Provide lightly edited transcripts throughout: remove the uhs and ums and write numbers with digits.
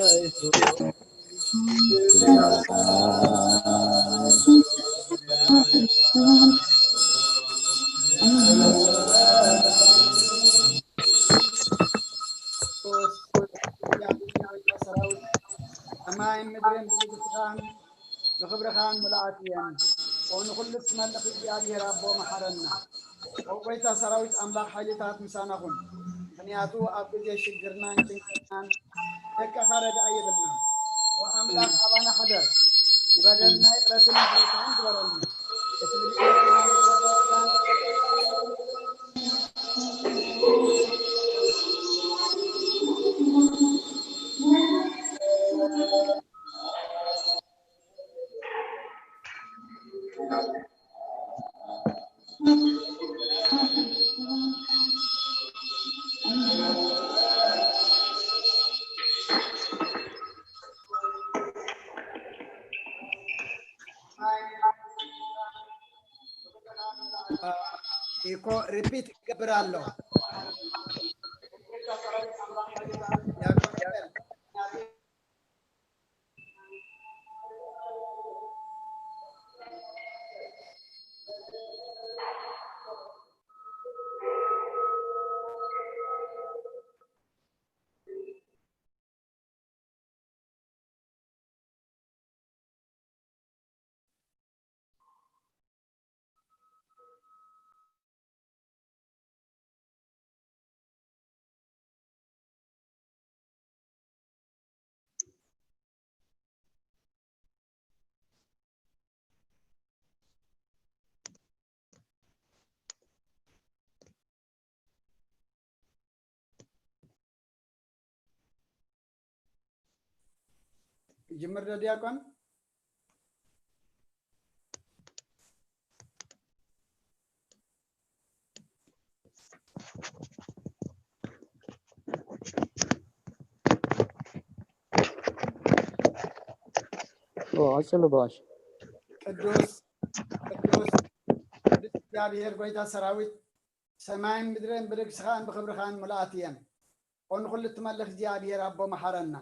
أما مدرين بالإسلام بخبرخان ملاتيان ونقول تملك الجابي ربو محرنا وقيت سراويت أملاك حالتات مسانهم بنياتو أبدي شجرنا إنتان هيك خرج أيبلنا وأملاك أبانا حدر نبدلنا رتن فريقان دورنا يكو ريبيت قبرالو جمر دياكون عسل باش قدوس እግዚአብሔር ጎይታ ሰራዊት ሰማይን ምድርን ብርክስኻን ብክብርኻን መላእትየን ኦንኩል ትመልኽ እግዚአብሔር አቦ መሐረና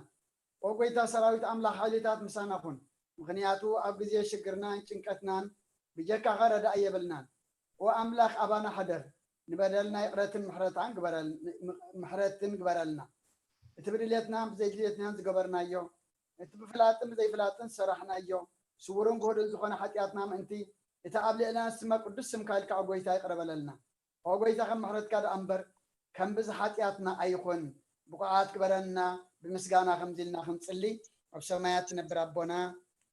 ወጎይታ ሰራዊት አምላክ ኃይልታት ምሳናኹን ምክንያቱ ኣብ ግዜ ሽግርናን ጭንቀትናን ብጀካ ኸረዳ እየብልናን ወአምላክ አባና ሐደር ንበደልና ይቅረትን ምሕረትን ግበረልና እቲ ብድሌትናን ብዘይድሌትናን ዝገበርናዮ እቲ ብፍላጥን ብዘይፍላጥን ዝሰራሕናዮ ስውርን ጎህድን ዝኾነ ሓጢኣትና ምእንቲ እቲ ኣብ ልዕልና ስመ ቅዱስ ስምካ ኢልካ ጎይታ ይቅረበለልና ጎይታ ከም ምሕረትካ ዳ እምበር ከም ብዚ ሓጢኣትና ኣይኹን ብቑዓት ግበረና ብምስጋና ከምዚልና ክንፅሊ ኣብ ሰማያት ትነብር ኣቦና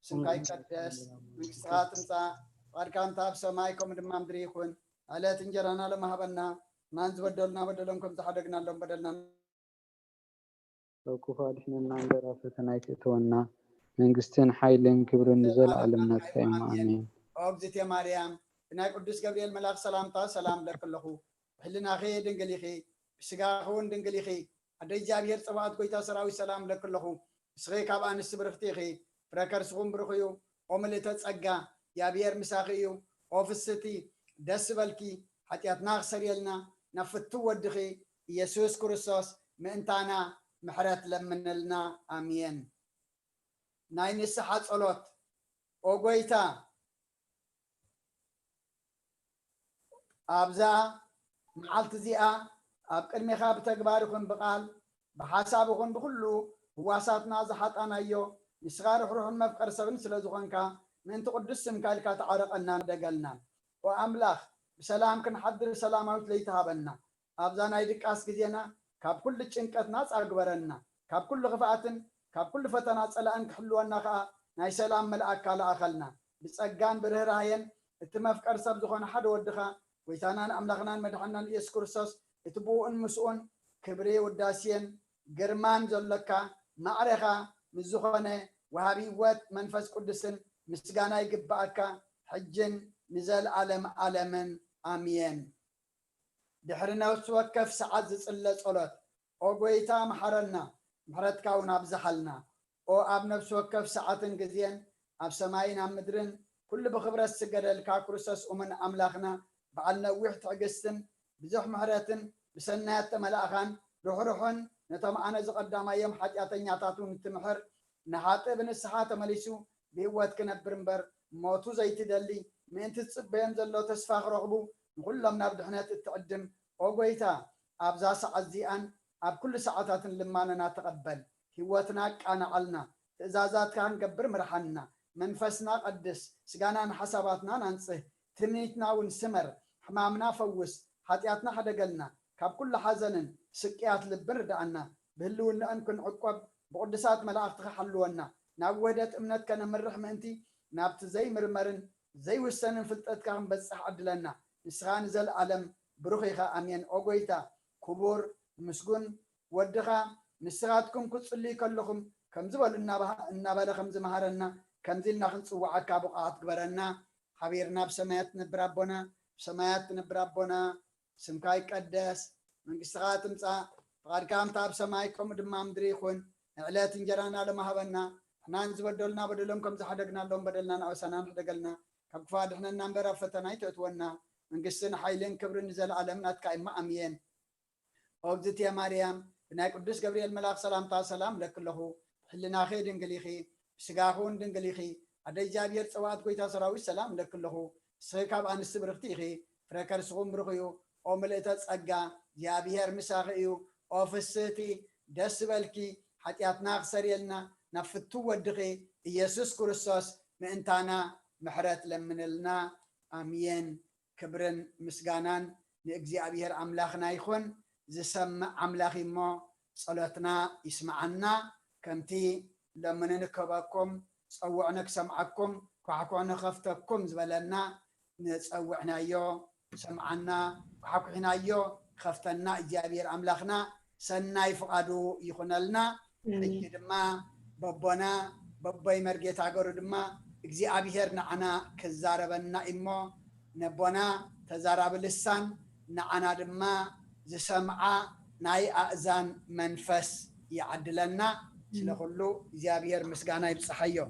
ስምካ ይቀደስ መንግስትኻ ትምፃእ ፈቃድካ እንታ ኣብ ሰማይ ከምኡ ድማ ምድሪ ይኹን ዕለት እንጀራና ለማሃበና ማን ዝበደሉና በደሎም ከም ዝሓደግናሎም በደልና ክፉ ኣድሕነና እንጀራ ፈተና ኣይትእትወና መንግስትን ሓይልን ክብርን ንዘለዓለም ናትካ እዮም ኣሜን أوبزيت يا مريم بناء قدوس جبريل ملاك سلامتا سلام لك له حلنا خي دنقلي خي سقاخون دنقلي خي أدي جابير صباحت كويتا سراوي سلام لك له سغي كابان السبرختي خي فركر سغم برخيو أملتت أجا جابير مساخيو أوفستي دس بالكي حتى يتناغ سريلنا نفتو ودخي يسوس كريستوس مئنتانا محرات لمن لنا آمين ناين السحات صلوت أوغويتا أبزا معلت زيئة أبقر مخاب تقباركم بقال بحسابكم بخلو واساتنا زحات أنا يو نسغار حروحن مفقر سبن سلازوخنكا من تقدس سمكالكا تعرق أننا دقلنا وأملاخ بسلام كن حضر سلامات ليتهابنا أبزا نايدك أسكزينا كاب كل تشنكت ناس أقبرنا كاب كل غفاءة كاب كل فتنات سلام كحلونا خا ناي سلام ملأك على أخلنا بسأقان برهراين اتمفقر سبزوخن حد ودخا ويتانان أملاخنان مدحنان إيس كورسوس اتبوءن مسؤون كبري وداسين جرمان زلكا معرخة مزخونة وهابيوات منفس قدسن مسجانا يقبعكا حجن نزل عالمن آمين دحرنا وسوكف سعاد زلة صلاة أو قويتا محرتكا ونابزحلنا أو أب نفس وكف ساعة قزين أب سماينا مدرن كل بخبرة السجل الكاكروسس ومن أملاخنا بعلنا ويحت عقستن بزح محرتن بسنات ملاخان روحن نتم أنا زقدام أيام حاجاتنا تاتون تمحر نحاتي بنسحة تمليسو بيوت كنبرنبر موتو زي تدلي من تتصبين زلو تسفاخ رغبو كلهم نبدو حنا تتقدم أوغويتا أبزا ساعة زيان أب كل ساعات لما أنا نتقبل هوتنا كان علنا تزازات كان قبر مرحنا منفسنا قدس سجانا حساباتنا ننصه تنيتنا ونسمر حمامنا فوس حتياتنا حدا قلنا كاب كل حزن سكيات لبرد عنا بهلونا أنكن عقب بقدسات ملاك تخحلونا ناودت امنت كان مرح منتي نابت زي مرمرن زي وسنن فلتت كان بس عدلنا نسخان زل عالم بروخيخا امين اوغويتا كبور مسكون ودخا نسراتكم كتصلي كلكم كم زبل النابله خمز مهارنا كم زلنا خنصوعك ابقات كبرنا حبيرنا بسمايات نبرابنا بسمايات نبرابنا سمكاي قداس من قصات امصا فقد كام تاب سمايكم دما مدري يكون علات انجرانا لما هبنا احنا نزبدلنا بدلهم كم زحدقنا لهم بدلنا نعوسنا نحدقلنا كفاد احنا نمبر فتنا يتونا من قصنا حيلين كبر نزل عالمنا تكايم امين اوجت يا مريم بنا قدوس جبريل ملاك سلام تا سلام لك له حلنا خير دنقليخي سغاخون دنقليخي ادي جابير صوات كويتا سراوي سلام لك له سيكاب انس برختيخي فركر سقوم برخيو او ملئتا صقا جابير مساخيو او فستي دس بالكي حتياتنا خسريلنا نفتو ودخي يسوس كريستوس مانتانا محرت لمنلنا امين كبرن مسغانان لإግዚአብሔር أملاخنا يخون زسمع أملاخي ما صلاتنا يسمعنا كمتي لما نكبكم صوعنك سمعكم كحكونا خفتكم زبلنا نصوعنا يو سمعنا كحكونا يو خفتنا إግዚአብሔር أملاخنا سناي فقادو يخونلنا دما ببنا بباي مرجيت عقرو دما إግዚአብሔር نعنا كزاربنا إمو نبونا تزارب اللسان نعنا دما زسمعا ناي أأذان منفس يعدلنا سلخلو إግዚአብሔር مسقانا يبصحيو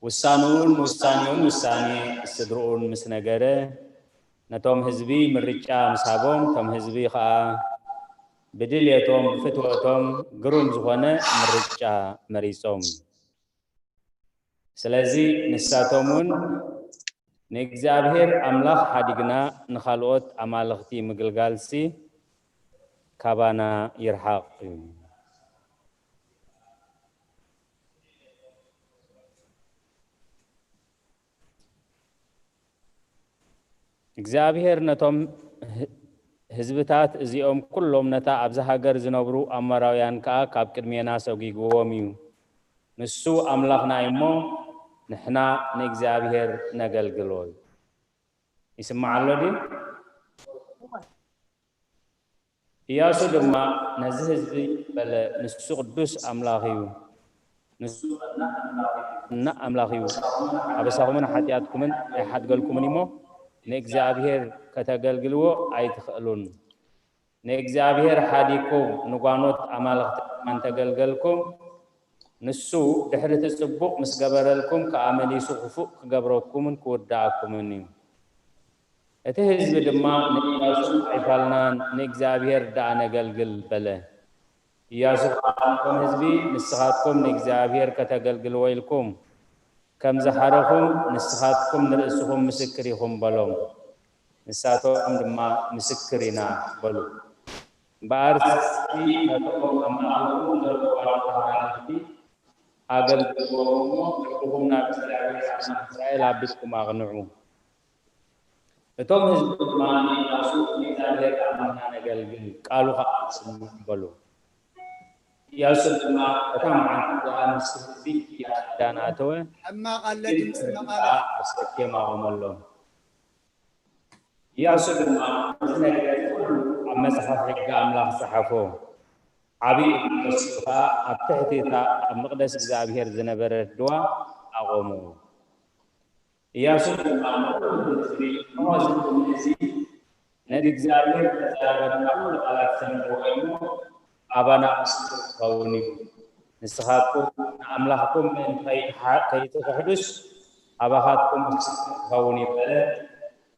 ውሳኔውን ስድሩን ምስ ነገረ ነቶም ህዝቢ ምርጫ ምሳቦም ቶም ህዝቢ ኸዓ ብድልየቶም ብፍትወቶም ግሩም ዝኾነ ምርጫ መሪጾም ስለዚ ንሳቶምን ንእግዚአብሔር አምላኽ ሓዲግና ንኻልኦት አማልኽቲ ምግልጋልሲ ካባና ይርሓቕ እዩ እግዚአብሔር ነቶም ህዝብታት እዚኦም ኩሎም ነታ ኣብዛ ሃገር ዝነብሩ አመራውያን ከዓ ካብ ቅድሜና ሰጊግዎም እዩ ንሱ አምላኽና እሞ ንሕና ንእግዚአብሔር ነገልግሎ ይስማዓሎ ዲ ኢያሱ ድማ ነዚ ህዝቢ በለ ንሱ ቅዱስ አምላኽ እዩ ንሱ እና አምላኽ እዩ አበሳኹምን ሓጢአትኩምን ኣይሓድገልኩምን እሞ ንእግዚአብሔር ከተገልግልዎ ኣይትኽእሉን ንእግዚአብሔር ሓዲኩም ንጓኖት አማልኽቲ መን ተገልገልኩም ንሱ ድሕሪ ትጽቡቕ ምስ ገበረልኩም ከኣመሊሱ ክፉእ ክገብረኩምን ክወዳእኩምን እዩ እቲ ህዝቢ ድማ ንኢያሱ ኣይፋልናን ንእግዚአብሔር ዳኣ ነገልግል በለ ኢያሱ ቶም ህዝቢ ንስኻትኩም ንእግዚአብሔር ከተገልግልዎ ኢልኩም ከም ዝሓረኹም ንስኻትኩም ንርእስኹም ምስክር ኢኹም በሎም ንሳቶም ድማ ምስክር ኢና በሉ በአርሲ ነቶም አማልክቱም ዘርጓዋልቲ አገልግሎሞ ሕቁኹም ናብ እስራኤል አቢስኩም አቕንዑ እቶም ህዝቢ ድማ ኢያሱ ንእግዚአብሔር አምላኽና ነገልግል ቃሉ ከዓ በሉ ኢያሱ ድማ እታ መዓልቲ ምስ ህዝቢ ኪዳን ኣተወ ሕማቕ ኣለ ድምፂ መቓላ ኣሰኬማቖመሎም ኢያሱ ድማ እዚ ነገር ኣብ መጽሓፍ ሕጊ ኣምላኽ ፀሓፎ ዓብዪ ተስፋ ኣብ ትሕቲታ ኣብ መቕደስ እግዚአብሔር ዝነበረት ድዋ ኣቆሙ ኢያሱ ድማ ነቲ እግዚአብሔር ተዛረበና ኩሉ ቃላት ሰምዕዎ እሞ ኣባና ምስክር ክኸውን እዩ ንስኻትኩም ንኣምላኽኩም ምእንቲ ከይትክሕዱስ ኣባኻትኩም ምስክር ክኸውን ይበለ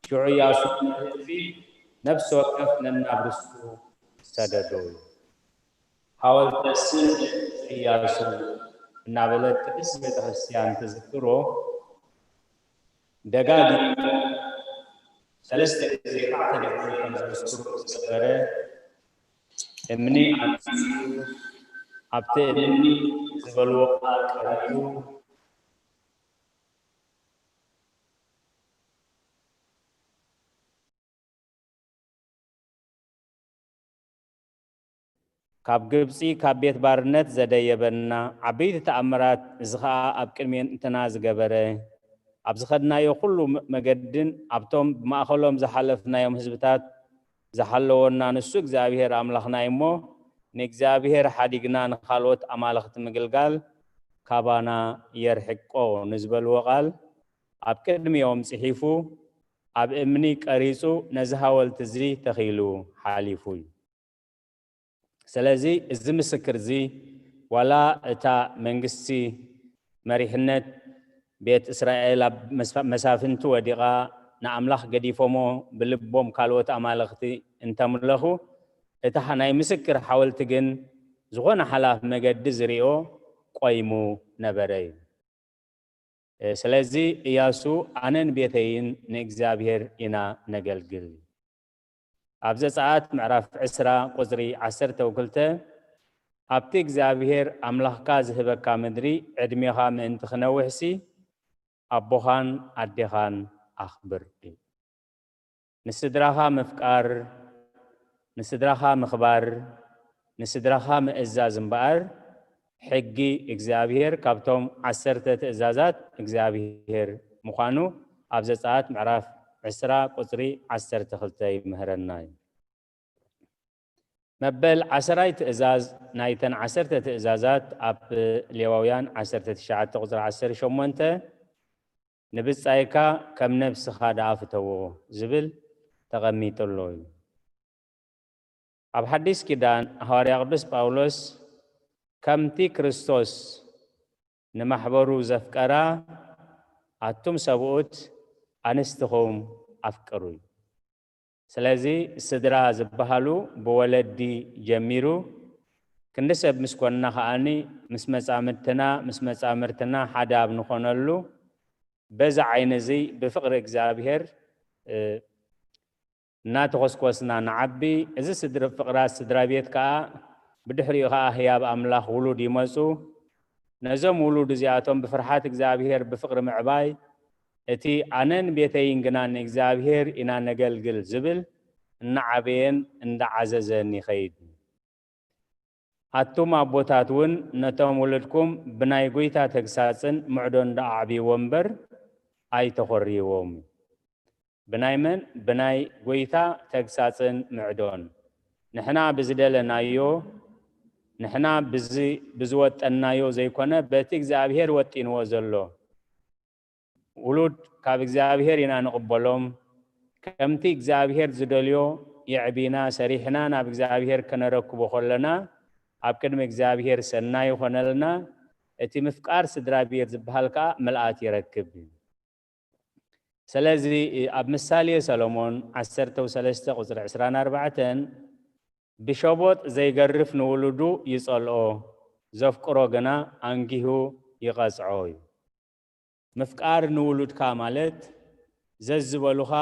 ሽዑ ኢያሱ ህዝቢ ነፍሲ ወከፍ ነናብርስቱ ሰደዱ ሓወልቲ ስም ኢያሱ እናበለት ቅድስት ቤተ ክርስቲያን ትዝክሮ ደጋጊሙ ሰለስተ ግዜ ካዕተ ግዜ ከም ዘመስክሩ ዝነበረ እምኒ ኣብቲ እምኒ ዝበልዎ ቃል ቀሪቡ ካብ ግብፂ ካብ ቤት ባርነት ዘደየበና ዓበይቲ ተኣምራት እዚ ከዓ ኣብ ቅድሜና ዝገበረ ኣብ ዝኸድናዮ ኩሉ መገድን ኣብቶም ብማእኸሎም ዝሓለፍናዮም ህዝብታት ዝሓለወና ንሱ እግዚአብሔር አምላኽና እሞ ንእግዚአብሔር ሓዲግና ንኻልኦት አማልኽቲ ምግልጋል ካባና የርሕቆ ንዝበልዎ ቃል ኣብ ቅድሚኦም ጽሒፉ ኣብ እምኒ ቀሪጹ ነዚ ሓወልቲ እዚ ተኺሉ ሓሊፉ እዩ ስለዚ እዚ ምስክር እዚ ዋላ እታ መንግስቲ መሪሕነት ቤት እስራኤል ኣብ መሳፍንቲ ወዲቓ ንኣምላኽ ገዲፎሞ ብልቦም ካልኦት ኣማልኽቲ እንተምለኹ እታ ናይ ምስክር ሓወልቲ ግን ዝኾነ ሓላፍ መገዲ ዝሪኦ ቆይሙ ነበረ እዩ ስለዚ ኢያሱ ኣነን ቤተይን ንእግዚአብሔር ኢና ነገልግል ኣብ ዘጸአት ምዕራፍ 10 ቁጽሪ 12 ኣብቲ እግዚአብሔር ኣምላኽካ ዝህበካ ምድሪ ዕድሜኻ ምእንቲ ክነውሕሲ ኣቦኻን ኣዴኻን ኣኽብር እዩ ንስድራኻ ምፍቃር ንስድራኻ ምኽባር ንስድራኻ ምእዛዝ እምበኣር ሕጊ እግዚአብሔር ካብቶም 10 ትእዛዛት እግዚአብሔር ምዃኑ ኣብ ዘጸአት ምዕራፍ 10 ቁጽሪ 12 ይምህረና እዩ መበል 10 ትእዛዝ ናይተን 10 ትእዛዛት ኣብ ሌዋውያን 19 ቁጽሪ 18 ንብጻይካ ከም ነፍስኻ ዳኣፍተዎ ዝብል ተቐሚጡሎ እዩ ኣብ ሓዲስ ኪዳን ሐዋርያ ቅዱስ ጳውሎስ ከምቲ ክርስቶስ ንማሕበሩ ዘፍቀራ ኣቱም ሰብኡት ኣንስትኹም ኣፍቅሩ ስለዚ ስድራ ዝበሃሉ ብወለዲ ጀሚሩ ክንዲ ሰብ ምስ ኮንና ከዓኒ ምስ መጻምርትና ሓደ ኣብ ንኾነሉ በዛ ዓይነ እዚ ብፍቕሪ እግዚኣብሔር እናተኾስኮስና ንዓቢ እዚ ፍቕራት ስድራ ቤት ከዓ ብድሕሪኡ ከዓ ህያብ ኣምላኽ ውሉድ ይመፁ ነዞም ውሉድ እዚኣቶም ብፍርሓት እግዚኣብሔር ብፍቕሪ ምዕባይ እቲ ኣነን ቤተይን ግናን እግዚኣብሔር ኢና ነገልግል ዝብል እናዓበየን እንዳዓዘዘን ይኸይድ ኣቱም ኣቦታት እውን ነቶም ውሉድኩም ብናይ ጎይታ ተግሳፅን ምዕዶ እንዳኣዕብይዎ እምበር ኣይተኾርይዎም ብናይ መን ብናይ ጎይታ ተግሳፅን ምዕዶን ንሕና ብዝደለናዮ ንሕና ብዝወጠናዮ ዘይኮነ በቲ እግዚኣብሔር ወጢንዎ ዘሎ ውሉድ ካብ እግዚኣብሔር ኢና ንቕበሎም ከምቲ እግዚኣብሔር ዝደልዮ ይዕቢና ሰሪሕና ናብ እግዚኣብሔር ከነረክቦ ከለና ኣብ ቅድሚ እግዚኣብሔር ሰናይ ይኾነልና እቲ ምፍቃር ስድራ ቤት ዝበሃል ከዓ መልኣት ይረክብ ስለዚ ኣብ ምሳሌ ሰሎሞን 13 ቁፅሪ 24 ብሸቦጥ ዘይገርፍ ንውሉዱ ይጸልኦ ዘፍቅሮ ግና አንጊሁ ይቐጽዖ እዩ ምፍቃር ንውሉድካ ማለት ዘዝበሉኻ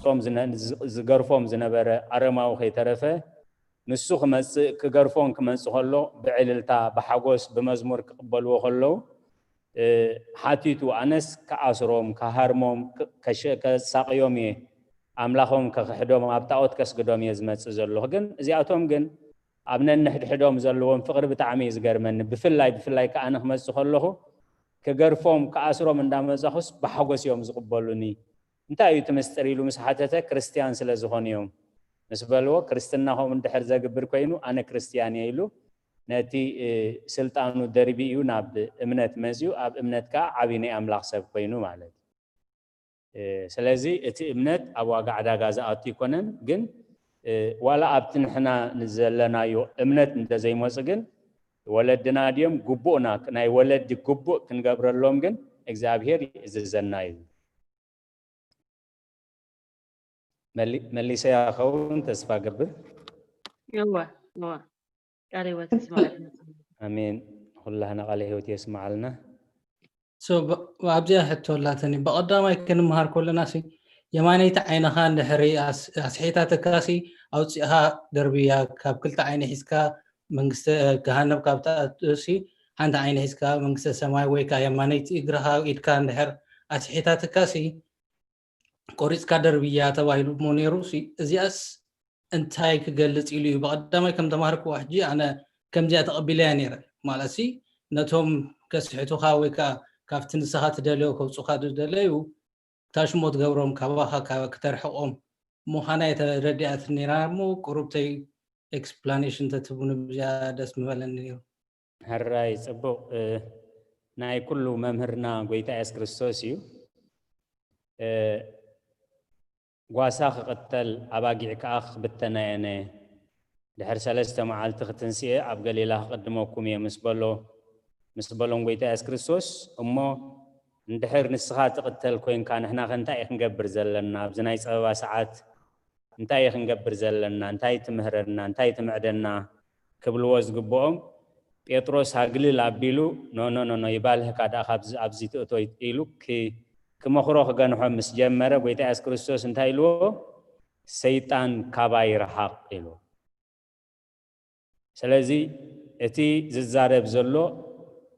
ቶም ዝገርፎም ዝነበረ አረማው ከይተረፈ ንሱ ክመጽእ ክገርፎን ክመጽእ ከሎ ብዕልልታ ብሓጎስ ብመዝሙር ክቅበልዎ ከለው ሓቲቱ ኣነስ ከኣስሮም ከሃርሞም ከሳቅዮም እየ ኣምላኾም ከክሕዶም ኣብ ጣዖት ከስግዶም እየ ዝመጽእ ዘለኹ ግን እዚኣቶም ግን ኣብ ነንሕድሕዶም ዘለዎም ፍቅሪ ብጣዕሚ እዩ ዝገርመኒ ብፍላይ ከዓ ኣነ ክመጽእ ከለኹ ክገርፎም ከኣስሮም እንዳመጻኹስ ብሓጎስ እዮም ዝቅበሉኒ እንታይ እዩ ትምስጥር ኢሉ ምስ ሓተተ ክርስቲያን ስለ ዝኾኑ እዮም ምስ በልዎ ክርስትናኹም እንድሕር ዘግብር ኮይኑ ኣነ ክርስቲያን እየ ኢሉ ነቲ ስልጣኑ ደርቢ እዩ ናብ እምነት መዝዩ ኣብ እምነት ከዓ ዓብይ ናይ ኣምላኽ ሰብ ኮይኑ ማለት ስለዚ እቲ እምነት ኣብ ዋጋ ዕዳጋ ዝኣቱ ይኮነን ግን ولا أبتنحنا نزلنا يو أمنت انت زي موسقن ولدنا ديم قبونا كناي ولد قبو كنقبر اللهم جن إجزابير إززنا ملي سياخون تسفى قبل يوا قالي وتسمع امين كلها نقاله وتسمع لنا وابزي حتولاتني بقدامي كنمهار كلنا سي يمانيت عينها نحري اسحيتاتك كاسي اوصيها دربيا كاب كلتا عين حسكا منغست جهنم كابتا سي عند عين حسكا منغست سماي ويكا يمانيت اجرها ايدكا نحر اسحيتاتك كاسي قريص كدربيا توايلو مونيرو سي ازياس انتاي كغلص يلو بقدامي كم تمهركو واحجي انا كم جاء تقبلها نيره مالسي نتهم كسحتو خاويكا كافتن سخات دليو كوصخات دليو تاشموت غبرهم كباها كترحقهم مو حنا يترديات نيرا مو قربتي explanation تتبون بزيادة مبلن هراي صبو ناي كله ممهرنا غويتا اس كريستوسيو غواساخ قتل اباغيعك اخ بتناينه دحر سلسته معالت ختنسي اب غليلا قدموكم مسبلون غويتا اس كريستوس امو ندحر نسخات قتل كوين كان هنا خنتا يخنقبر زلنا بزناي صبا ساعات انتا يخنقبر زلنا انتا يتمهرنا انتا يتمعدنا قبل وز قبوهم بيتروس هاقليل ابيلو نو يباله كادا خابز ابزي تو يلو كما خروخ غنحو مسجمره غويتا اس كريستوس انتا يلو سيطان كباير حق يلو سلازي اتي ززارب زلو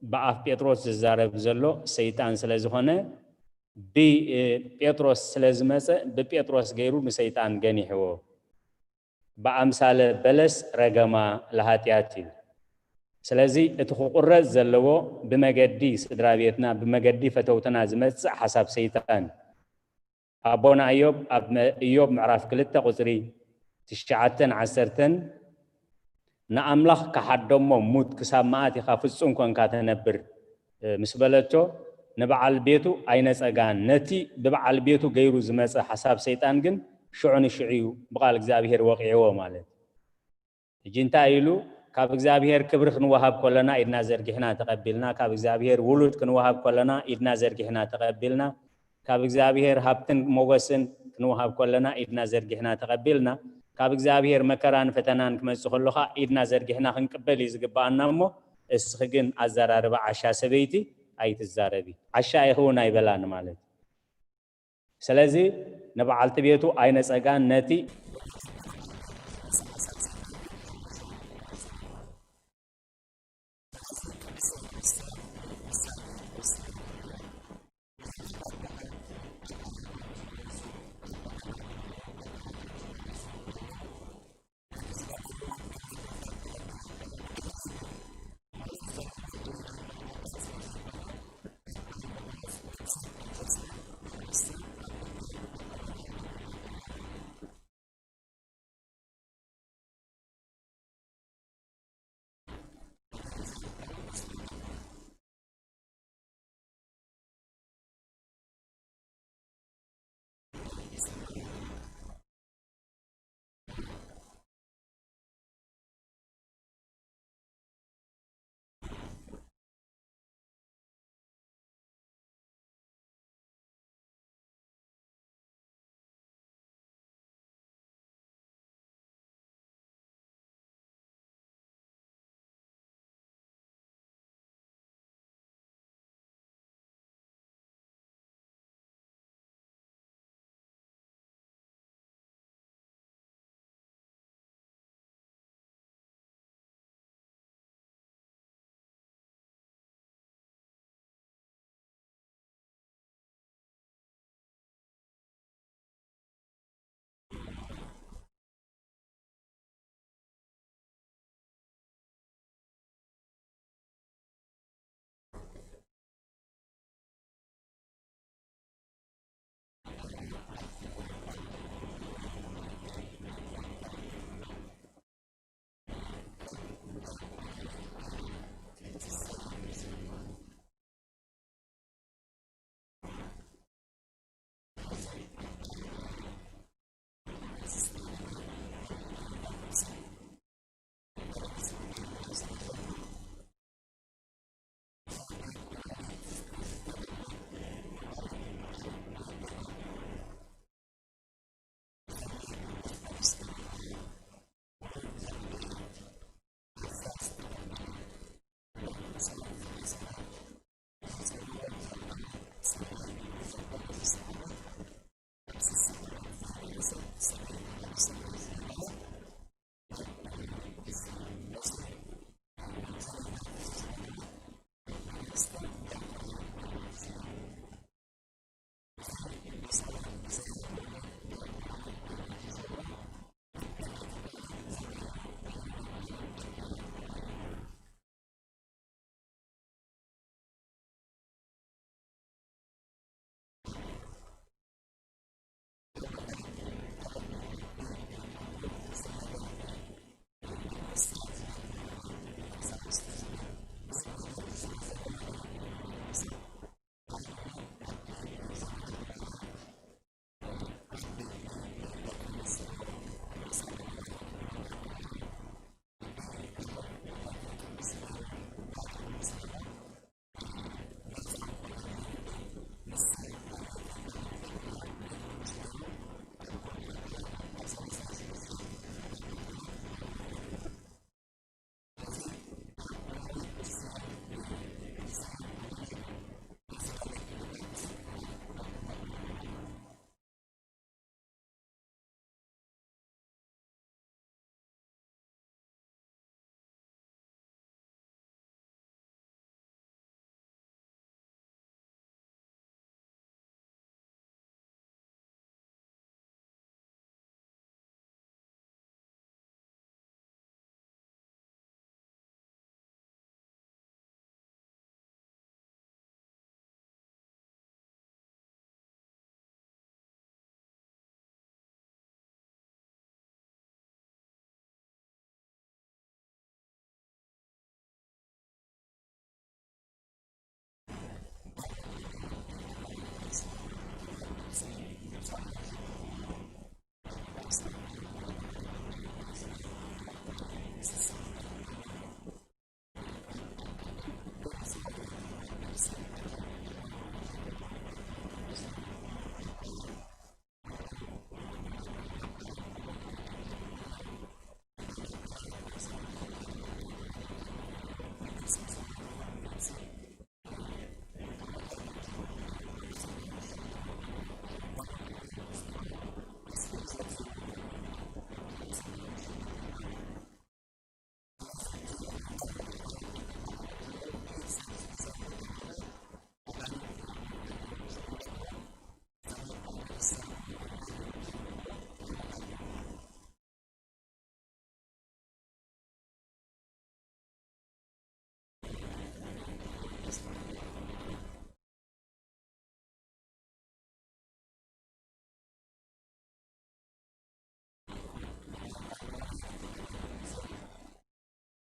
بأف بيتروس ززارب زلو سيطان سلازخونه بي بيتروس سلازمسه ببيتروس غيرو مسيطان غنيحو بأمثال بلس رغما لهاتياتي سلازي اتخقرز زلو بمجدي سدرابيتنا بمجدي فتوتنا زمص حساب سيطان ابونا ايوب معرف كلتا قصري تشعتن عسرتن نأملخ كحدمو موت كسامات يخافصون كون كاتنبر مسبلتو نبعل بيتو اين صغان نتي ببعل بيتو غيرو زمص حساب سيطان جن شعون شعيو بقال እግዚአብሔር وقعيو ማለት جنتا يلو كاب እግዚአብሔር كبر كنوهاب كلنا إدنا زرجحنا تقبلنا كاب እግዚአብሔር ولود كنوهاب كلنا إدنا زرجحنا تقبلنا كاب እግዚአብሔር هابتن موغسن كنوهاب كلنا إدنا زرجحنا تقبلنا كاب እግዚአብሔር መከራን ፈተናን ከመጽኸለኻ ኢድና ዘርግህና ክንቀበል ይዝግባና እሞ እስኽግን አዘራርባ አሻ ሰበይቲ አይትዛረቢ አሻ ይሁን አይበላን ማለት ስለዚህ ነብዓልት ቤቱ አይነ ጸጋን ነቲ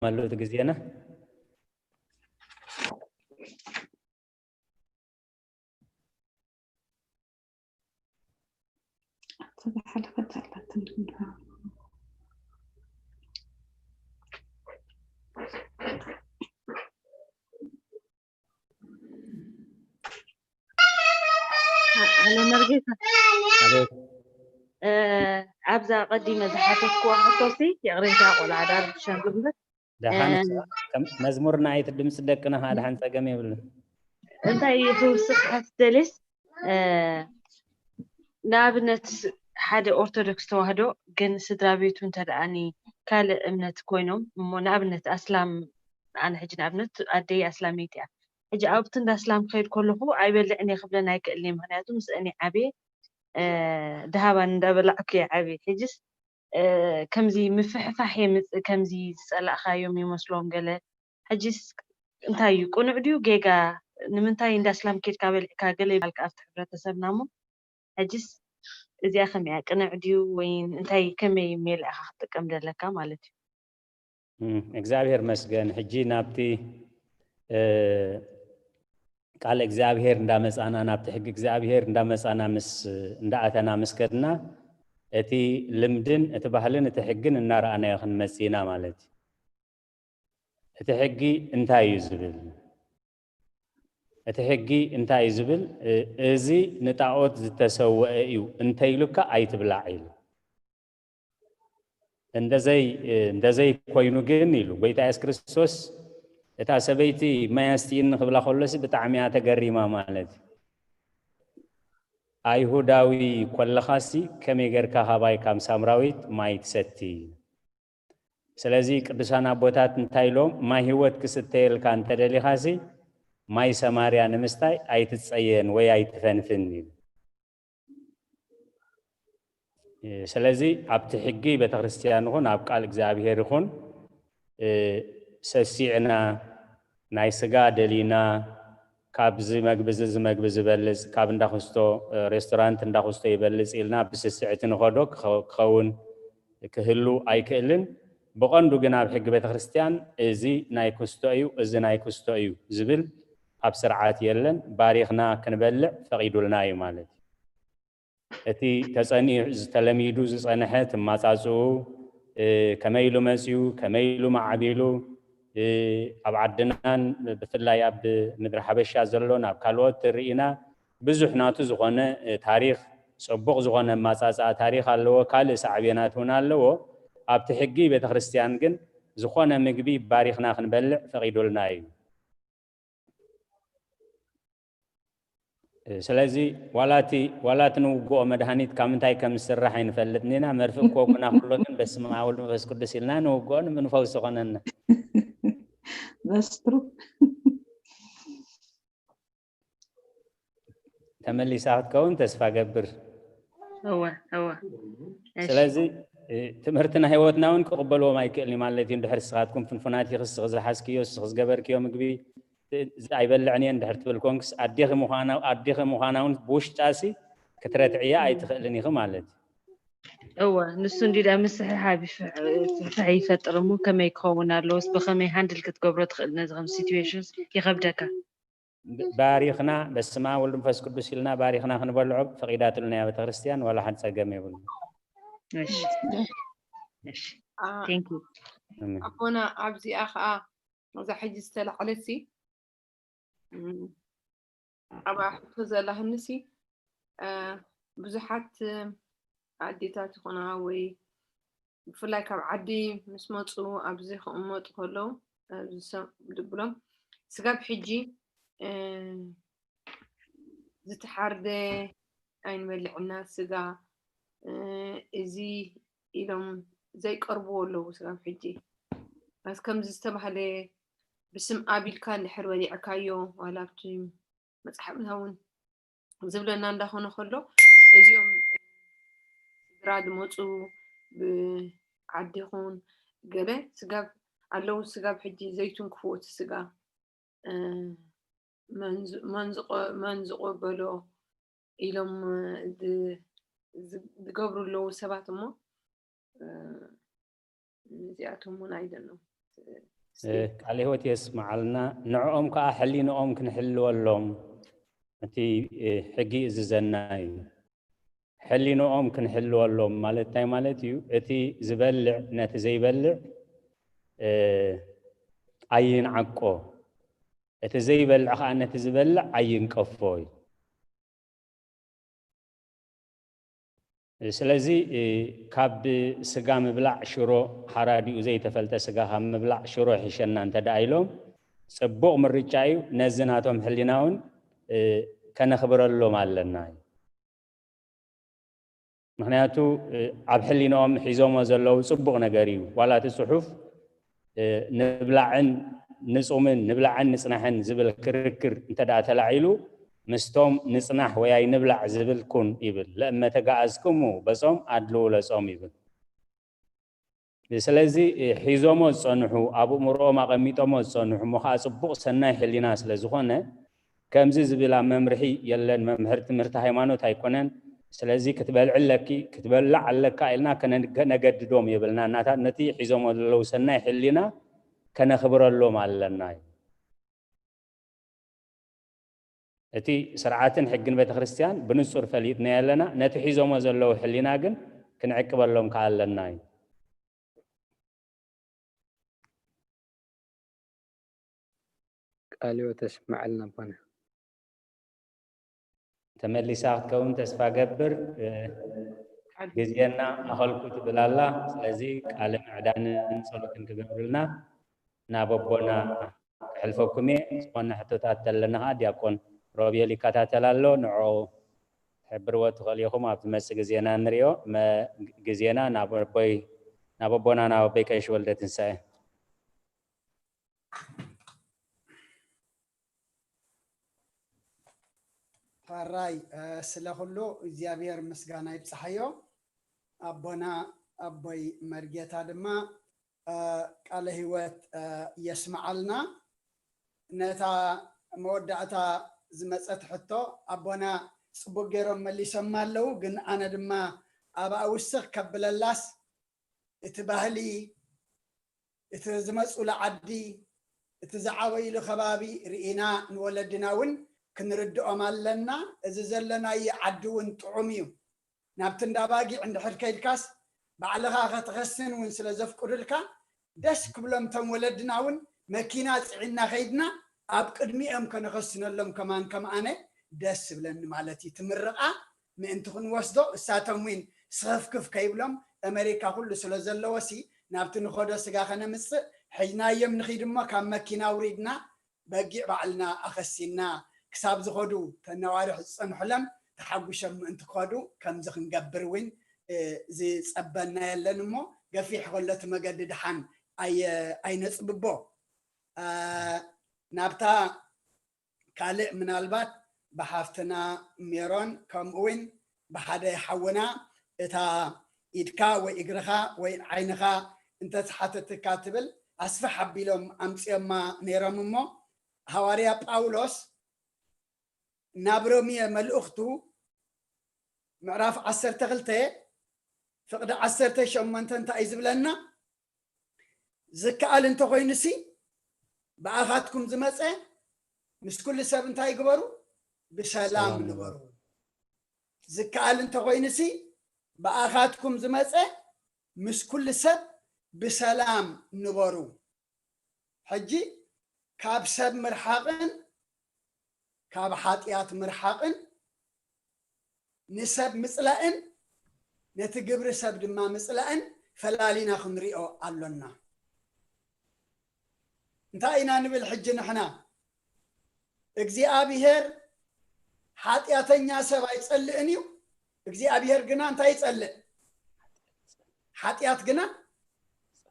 مالو تجزينا أنا نرجسة عبزة قديمة زحاتك وحطوسي يغريتا قول عدار بشان قبل دحان مزمورنا عيت الدمس دكنا هذا حنسا قمي بل انت يهو صحة دلس نابنت حدا أرثوذكس توهدو جن سدرابيتو انت دعني كال امنت كوينوم مو نابنت أسلام أنا حج نابنت أدي أسلاميتيا حج عبتن دا أسلام خير كله عيبلعني قبل نايك اللي مهناتو مسأني عبي دهابا دابلعك يا عبي حجس كمزي مفحفح كمزي سأل خايوم يمسلون قال حجس انتاي يكون عديو جيجا نمنتاي اند اسلام كيد كابل كاغلي بالك افت حبرتسب نامو حجس ازي اخم يا قنا عديو وين انتاي كمي ميل اخ تقم دلكا مالتي እግዚአብሔር መስገን ሕጂ ናብቲ ቃል እግዚአብሔር እንዳመጻና ናብቲ ሕግ እግዚአብሔር እንዳመጻና ምስ እንዳአተና መስከድና እቲ ልምድን እቲ ባህልን እቲ ሕግን እናራአና ይኽን መጺና ማለት እቲ ሕጊ እንታይ እዩ ዝብል እቲ ሕጊ እንታይ እዩ ዝብል እዚ ንጣዖት ዝተሰውአ እዩ እንተይሉካ ኣይትብላዕ ኢሉ እንደዘይ ኮይኑ ግን ኢሉ ጎይታ ኢየሱስ ክርስቶስ እታ ሰበይቲ ማያስቲን ክብላ ከሎሲ ብጣዕሚ እያ ተገሪማ ማለት አይሁዳዊ ኮለኻሲ ከመይ ጌርካ ሃባይ ካም ሳምራዊት ማይ ትሰቲ ስለዚ ቅዱሳን አቦታት እንታይ ኢሎም ማይ ህይወት ክስተየልካ እንተደሊኻሲ ማይ ሰማርያ ንምስታይ ኣይትጸየን ወይ ኣይትፈንፍን ኢሉ ስለዚ ኣብቲ ሕጊ ቤተክርስቲያን ይኹን ኣብ ቃል እግዚአብሔር ይኹን ሰሲዕና ናይ ስጋ ደሊና ካብዚ መግብዝ ዝመግብ ዝበልጽ ካብ እንዳኽስቶ ሬስቶራንት እንዳኽስቶ ይበልጽ ኢልና ብስስዕቲ ንኸዶ ክኸውን ክህሉ ኣይክእልን ብቐንዱ ግን ኣብ ሕጊ ቤተክርስቲያን እዚ ናይ ክስቶ እዩ እዚ ናይ ክስቶ እዩ ዝብል ኣብ ስርዓት የለን ባሪኽና ክንበልዕ ፈቒዱልና እዩ ማለት እቲ ተጸኒዕ ዝተለሚዱ ዝጸንሐት ማጻጽኡ ከመይሉ መጺኡ ከመይሉ ማዕቢሉ ኣብ ዓድናን ብፍላይ ኣብ ምድሪ ሓበሻ ዘሎን ኣብ ካልኦት ርኢና ብዙሕ ናቱ ዝኾነ ታሪኽ ጽቡቕ ዝኾነ ማጻጽኣ ታሪኽ ኣለዎ ካልእ ሳዕቤናት እውን ኣለዎ ኣብቲ ሕጊ ቤተክርስቲያን ግን ዝኾነ ምግቢ ባሪኽና ክንበልዕ ፈቒዱልና እዩ ስለዚ ዋላቲ ንውግኦ መድሃኒት ካብ ምንታይ ከም ዝስራሕ ኣይንፈልጥኒና መርፍእ ኮኩና ኩሎትን በስመ አብ ወወልድ ወመንፈስ ቅዱስ ኢልና ንውግኦ ንምንፈውስ ዝኾነና በስትሩ ተመሊሳ ክትከውን ተስፋ ገብር هو ስለዚ ትምህርትና ህይወትና እውን ክቕበልዎም ኣይክእልኒ ማለት እዩ እንድሕር ስኻትኩም ፍንፉናት ይኽስኽ ዝሓዝክዮ ስኽ ዝገበርክዮ ምግቢ ኣይበልዕን እየ እንድሕር ትብል ኮንክስ ኣዲኺ ምዃና እውን ብውሽጣሲ ክትረትዕያ ኣይትኽእልን ኢኺ ማለት هو ንሱ እንዲዳ ምስሕሓብ ይፈጥር እሞ ከመይ ክኸውን ኣለዎስ ብኸመይ ሃንድል ክትገብሮ ትኽእል ነዚ ከም ሲትዌሽንስ ይኸብደካ ባሪኽና በስመ አብ ወወልድ ወመንፈስ ቅዱስ ኢልና ባሪኽና ክንበልዖ ፈቒዳትሉና እያ ቤተክርስቲያን ዋላ ሓንቲ ፀገም የብሉ እሺ ቴንክ ዩ ኣቦና ኣብዚኣ ከዓ እዛ ሕጂ ዝተላዕለሲ ኣብ ኣሕቶ ዘላህንሲ ብዙሓት ኣዴታት ይኹና ወይ ብፍላይ ካብ ዓዲ ምስ መፁ ኣብዚ ክቕመጡ ከለዉ ድብሎም ስጋብ ሕጂ ዝተሓርደ ኣይንበልዕና ስጋ እዚ ኢሎም ዘይቀርብዎ ኣለዉ ስጋብ ሕጂ በስ ከምዚ ዝተባህለ ብስም ኣቢልካ እንድሕር በሊዕካዮ ዋላ ኣብቲ መፅሓፍና እውን ዝብለና እንዳኾነ ከሎ እዚኦም ስድራ ዝመፁ ብዓዲ ይኹን ገለ ስጋብ ኣለዉ ስጋብ ሕጂ ዘይቱን ክፍወት ስጋ መን ዝቆበሎ ኢሎም ዝገብሩ ኣለዉ ሰባት እሞ እዚኣቶም እውን ኣይደለም ቃል ሕይወት የስማዓልና ንዕኦም ከዓ ሕሊንኦም ክንሕልወሎም እቲ ሕጊ እዝዘና እዩ ሕሊንኦም ክንሕልወሎም ማለት እንታይ ማለት እዩ እቲ ዝበልዕ ነቲ ዘይበልዕ ኣይንዓቆ እቲ ዘይበልዕ ከዓ ነቲ ዝበልዕ ኣይንቀፎ እዩ ስለዚ ካብ ስጋ ምብላዕ ሽሮ ሓራዲኡ ዘይተፈልጠ ስጋ ካብ ምብላዕ ሽሮ ይሕሸና እንተዳ ኢሎም ጽቡቕ ምርጫ እዩ ነዚ ናቶም ሕሊናውን ከነኽብረሎም ኣለና እዩ ምክንያቱ ኣብ ሕሊናኦም ሒዞሞ ዘለው ጽቡቕ ነገር እዩ ዋላ እቲ ጽሑፍ ንብላዕን ንጹምን ንብላዕን ንጽናሕን ዝብል ክርክር እንተዳ ተላዒሉ مستوم نصنح وياي نبلع زبلكن يبل لما تقعزكم بصوم عدلوا لصوم يبل ስለዚህ ሒዞሞ ጸንሑ አቡ ምሮማ ቀሚጦሞ ጸንሑ መኻጽ ቡቕ ሰናይ ሕሊና ስለዝኾነ ከምዚ ዝብላ መምርሒ የለን መምህር ትምህርቲ ሃይማኖት አይኮነን ስለዚህ ክትበልዕለኪ ክትበልዕ አለካ ኢልና ከነገድዶም ይብልና እናታ ነቲ ሒዞሞ ዘለው ሰናይ ሕሊና ከነኽብረሎም ኣለና እቲ ስርዓትን ሕግን ቤተ ክርስቲያን ብንጹር ፈሊጥና ያለና ነቲ ሒዞሞ ዘለው ሕሊና ግን ክንዕቅበሎም ካለና قالوا تسمع لنا بنا تمليسا كون تسفا قبر جزينا أخلقوا تبلالا سلازي قال معدان صلوة كقبرلنا ناببونا حلفوكمي وانا حتى تاتلنا هاد يكون روبيا لي كاتاتلالو نعو حبر وتغليهم أبتمس جزينا نريو ما جزينا ناببونا ناببي كيش ولدة تنسى فراي سلخلو زيابير مسغانا يبصحيو ابونا ابوي مرجيتا دما قال هيوت يسمعلنا نتا مودعتا زمصت حتو ابونا صبغيرو ملي سمالو غن انا دما ابا اوسخ كبللاس اتباهلي اتزمصو لعدي اتزعوي لخبابي رينا نولدناون كنردهم لنا إذا زلنا يعدون طعميو نابتن داباقي عند حركة الكاس بعلها غتغسن ونسلا زفكر الكا داش قبلهم تمولدنا ون ماكينات عنا خيدنا أب قدمي أم كان غسنا لهم كمان كما داس بلن مالتي تمرقة ما انتخن وسدو ساتموين صرف كيف كيبلهم أمريكا كله سلا زلوسي نابتن خدا سقاخنا مس حينا يم نخيد ما كان ماكينا وريدنا باقي بعلنا أخسينا كساب زخدو تنوارح صنحلم تحوشم انت خدو كم زخن قبروين زي صبنا يلنمو قفيح قلت مقدد حن اي نصببو نابتا كالئ من البات بحافتنا ميرون كموين بحدا يحونا اتا ايدكا وإقرخا وعينخا انت تحتت كاتبل اسفح حبيلهم امسيما نيرممو هواريا باولوس نابرومية ملؤختو معراف عسر تغلتي فقد عسر تشم من تنتعيز بلنا زكال انتو خوينسي بأخاتكم زمسة مش كل سب انتاي قبرو بسلام نبرو زكال انتو خوينسي بأخاتكم زمسة مش كل سب بسلام نبرو حجي كاب سب مرحاقن كاب حاتيات مرحاقن نسب مثلائن نتقبر سب دما مثلائن فلالينا خنريئو قالونا انتاينا نبي الحج نحنا اكزي ابيهر حاتياتنيا سب يتصلئنيو اكزي ابيهر قنا انتا يتصلئ حاتيات قنا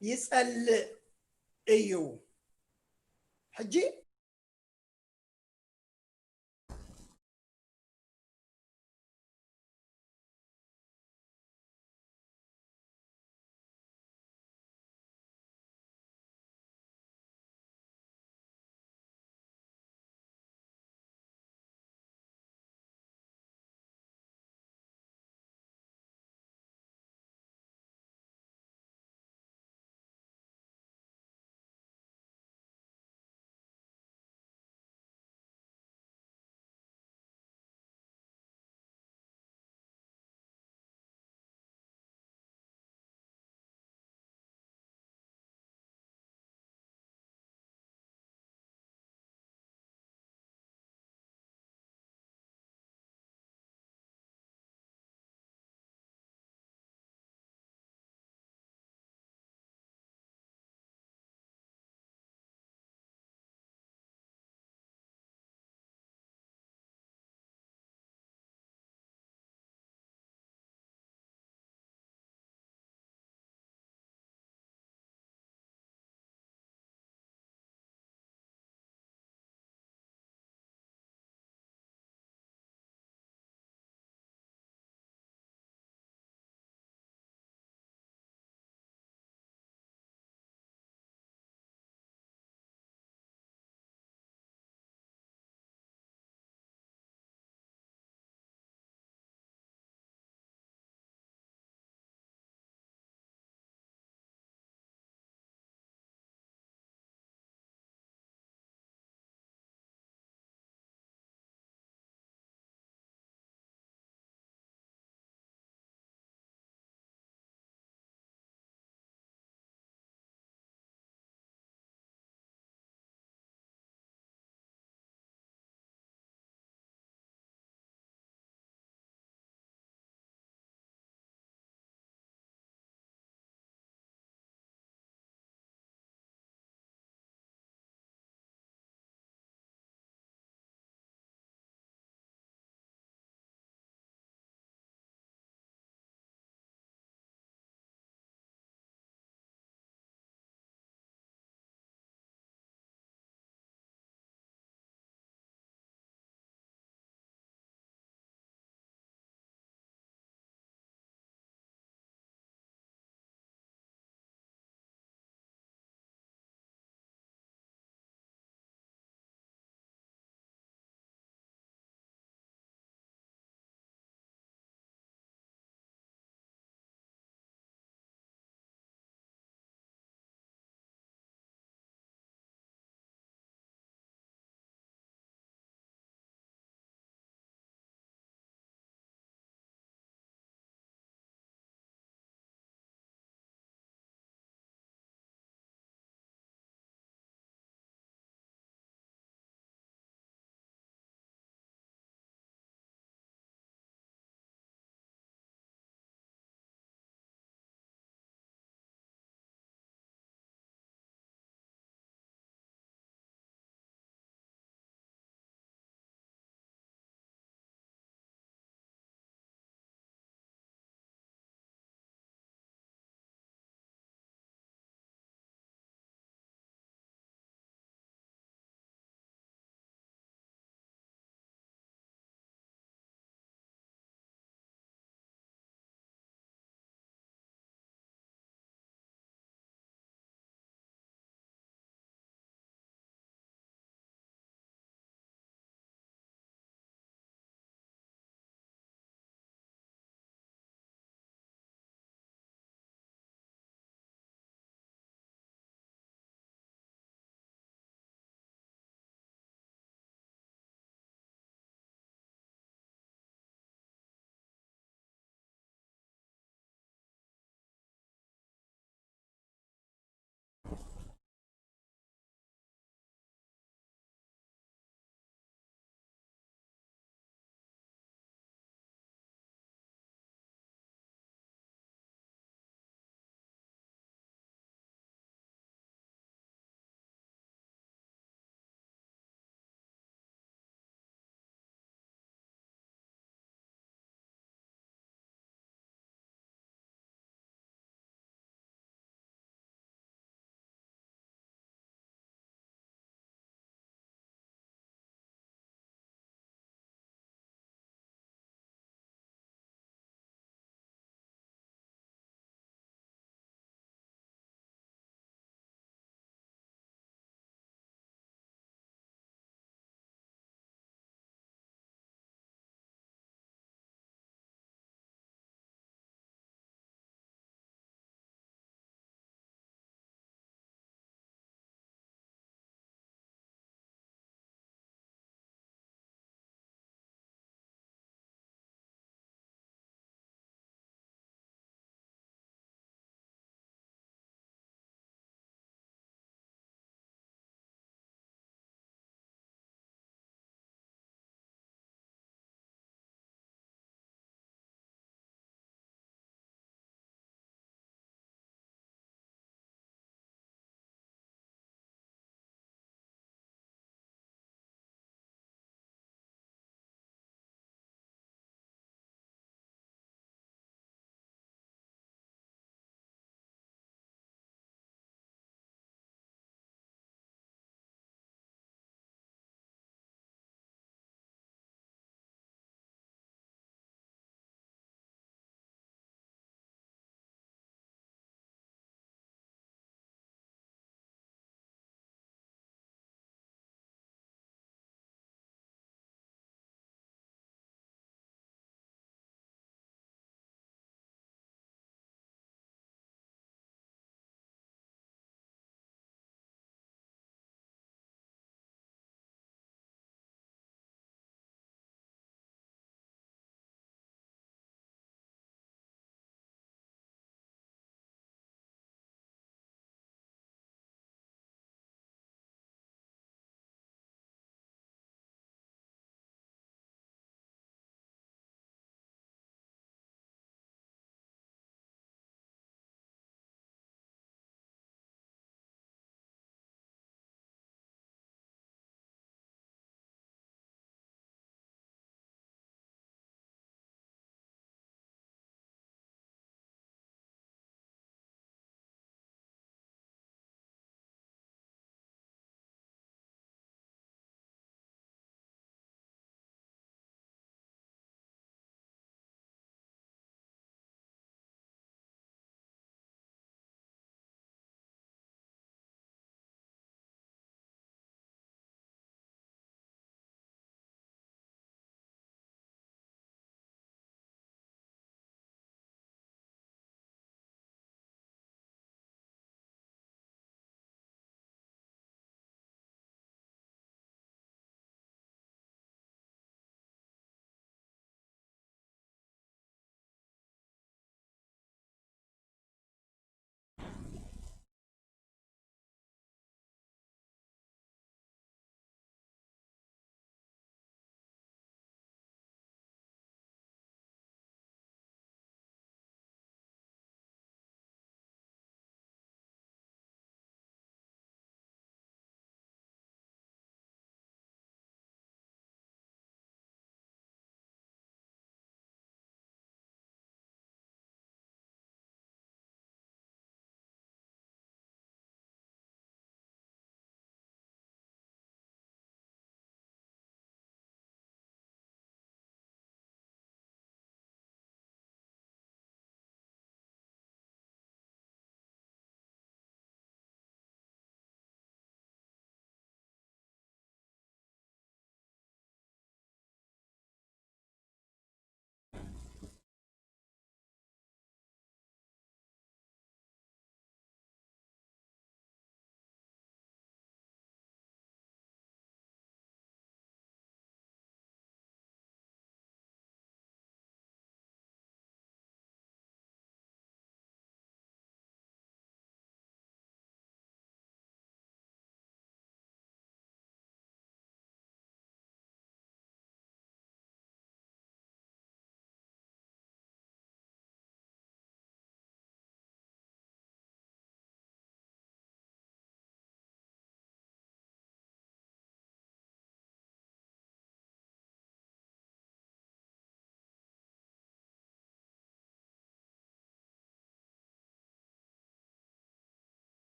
يتصلئ ايو حجي